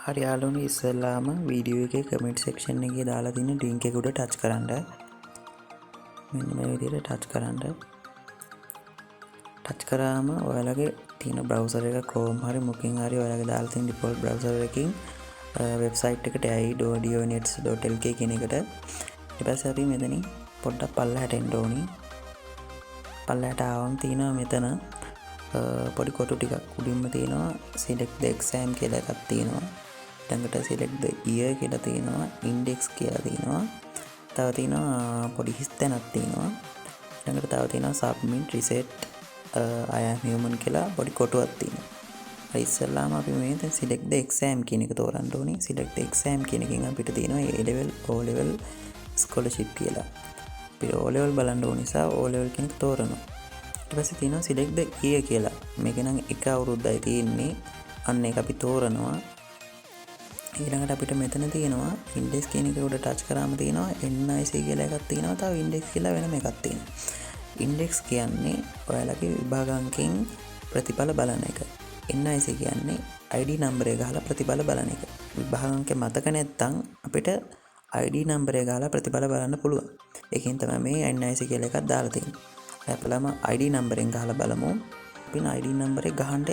හරි යාළුවනේ ඉස්සෙල්ලාම වීඩියෝ එකේ කමෙන්ට් සෙක්ෂන් එකේ දාලා තියෙන ලින්ක් එක උඩ ටච් කරන්න. මෙන්න මේ විදිහට ටච් කරන්න. ටච් කරාම ඔයාලගේ තියෙන බ්‍රවුසර් එක Chrome හරි මොකකින් හරි ඔයාලගේ දාලා තියෙන ඩිෆෝල්ට් බ්‍රවුසර් එකකින් වෙබ්සයිට් එකට ඇයි .audionets.lk කියන එකට ඊට පස්සේ අපි මෙතනින් පොඩ්ඩක් පල්ලෙහාට එන්න ඕනි. පල්ලෙහාට ආවම තියෙනවා මෙතන පොඩි කොටු ටිකක් උඩින්ම තියෙනවා select the exam කියලා එකක් තියෙනවා. ඊළඟට select the year කියලා තියෙනවා. index කියලා තියෙනවා. තව තියෙනවා පොඩි හිස් තැනක් තියෙනවා. ඊළඟට තව තියෙනවා submit reset I am human කියලා පොඩි කොටුවක් තියෙනවා. ඉස්සෙල්ලාම අපි මේ දැන් select the exam කියන එක තෝරන්න ඕනේ. select the exam කියන එකෙන් අපිට තියෙනවා A level O level scholarship කියලා. අපි O level බලන්න ඕන නිසා O level කියන එක තෝරනවා. ඊට පස්සේ තියෙනවා select the year කියලා. මේක නම් එක අවුරුද්දයි තියෙන්නේ. අන්න ඒක අපි තෝරනවා. ඊළඟට අපිට මෙතන තියෙනවා index කියන එක උඩ ටච් කරාම තියෙනවා NIC කියලා එකක් තියෙනවා. තව index කියලා වෙනම එකක් තියෙනවා. index කියන්නේ ඔයාලගේ විභාග අංකෙන් ප්‍රතිඵල බලන එක. NIC කියන්නේ ID number එක ගහලා ප්‍රතිඵල බලන එක. විභාග අංක මතක නැත්නම් අපිට ID number එක ගහලා ප්‍රතිඵල බලන්න පුළුවන්. ඒකෙන් තමයි මේ NIC කියලා එකක් දාලා තියෙන්නේ. අපලම ID number එකෙන් ගහලා බලමු. අපි ID number එක ගහන්න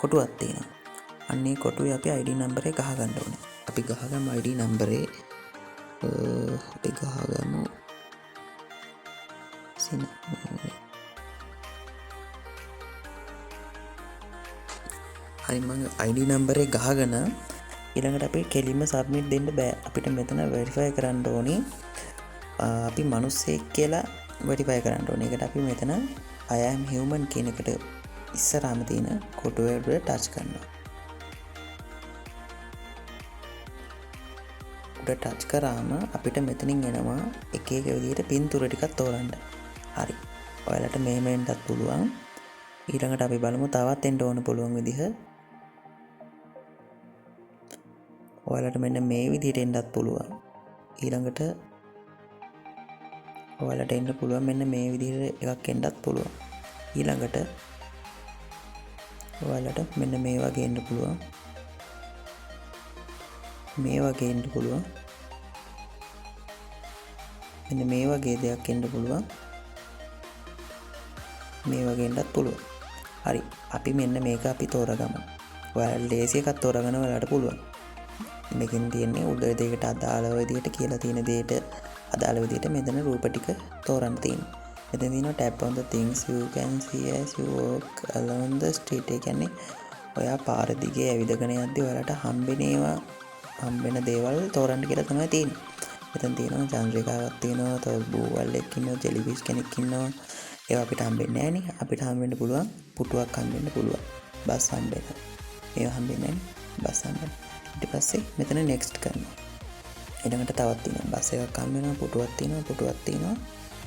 කොටුවක් තියෙනවා. අන්නේ කොටුවේ අපි ID number එක ගහ ගන්න ඕනේ. අපි ගහගමු ID number එක. අපි ගහගමු හරි මම ID number එක ගහගෙන ඊළඟට අපි කෙලින්ම submit දෙන්න බෑ. අපිට මෙතන verify කරන්න ඕනේ. අපි මිනිස්සෙක් කියලා verify කරන්න ඕනේ. ඒකට අපි මෙතන I am human කියන එකට ඉස්සරහම තියෙන කොටුවේ උඩ ටච් කරනවා. උඩ ටච් කරාම අපිට මෙතනින් එනවා එක එක විදිහට පින්තූර ටිකක් තෝරන්න. හරි. ඔයාලට මෙහෙම එන්නත් පුළුවන්. ඊළඟට අපි බලමු තවත් එන්න ඕන පුළුවන් විදිහ. ඔයාලට මෙන්න මේ විදිහට එන්නත් පුළුවන්. ඊළඟට ඔයාලට එන්න පුළුවන් මෙන්න මේ විදිහට එකක් එන්නත් පුළුවන්. ඊළඟට ඔයාලට මෙන්න මේ වගේ එන්න පුළුවන්. මේ වගේ එන්න පුළුවන්. මෙන්න මේ වගේ දෙයක් එන්න පුළුවන්. මේ වගේ එන්නත් පුළුවන්. හරි. අපි මෙන්න මේක අපි තෝරගමු. ඔයාලා ලේසි එකක් තෝරගන්න ඔයාලට පුළුවන්. මේකෙන් තියෙන්නේ උඩ දෙයකට අදාළ විදිහට කියලා තියෙන දෙයට අදාළ විදිහට මෙතන රූප ටික තෝරන්න තියෙනවා. මෙතන තියෙනවා tap on the things you can see as you walk along the street. ඒ කියන්නේ ඔයා පාර දිගේ ඇවිදගෙන යද්දී ඔයාලට හම්බෙන දේවල් තෝරන්න කියලා තමයි තියෙන්නේ. මෙතන තියෙනවා චන්ද්‍රිකාවක් තියෙනවා, තව බූවල්ෙක් ඉන්නවා, ජෙලිෆිෂ් කෙනෙක් ඉන්නවා. ඒවා අපිට හම්බෙන්නේ නැහැ නේ. අපිට හම්බෙන්න පුළුවන් පුටුවක් හම්බෙන්න පුළුවන්. බස් හම්බෙන්න. ඒවා හම්බෙන්නේ නැහැ. බස් හම්බෙන්න. ඊට පස්සේ මෙතන next කරනවා. ඊළඟට තවත් තියෙනවා බස් එකක් හම්බ වෙනවා, පුටුවක් තියෙනවා.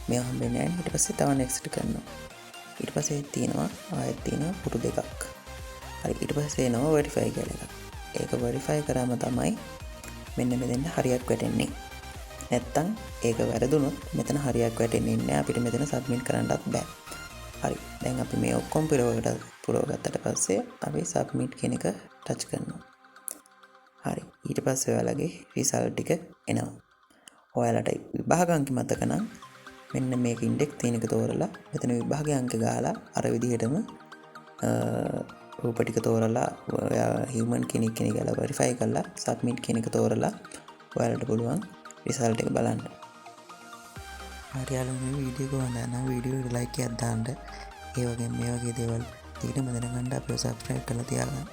මේවා හම්බෙන්නේ නැහැ. ඊට පස්සේ තව next කරනවා. ඊට පස්සේ තියෙනවා ආයෙත් තියෙනවා පුටු දෙකක්. හරි. ඊට පස්සේ එනවා verify කියලා එකක්. ඒක verify කරාම තමයි මෙන්න මෙතෙන් හරියක් වැටෙන්නේ. නැත්තම් ඒක වැරදුනොත් මෙතන හරියක් වැටෙන්නේ නැහැ. අපිට මෙතන submit කරන්නත් බෑ. හරි. දැන් අපි මේ ඔක්කොම පුරවගත්තට පස්සේ අපි submit කියන එක touch කරනවා. හරි. ඊට පස්සේ ඔයාලගේ result ටික එනවා. ඔයාලට විභාග අංක මතක නම් මෙන්න මේක index තියෙන එක තෝරලා මෙතන විභාග අංක ගහලා අර විදිහටම රූප ටික තෝරලා ඔයා human කෙනෙක් කියලා verify කරලා submit කියන එක තෝරලා ඔයාලට පුළුවන් result එක බලන්න. හරි යාළුවනේ වීඩියෝ එක හොඳ නම් වීඩියෝ එකට like එකක් දාන්න. ඒ වගේම මේ වගේ දේවල් දිගටම දැනගන්න අපිව subscribe කරලා තියාගන්න.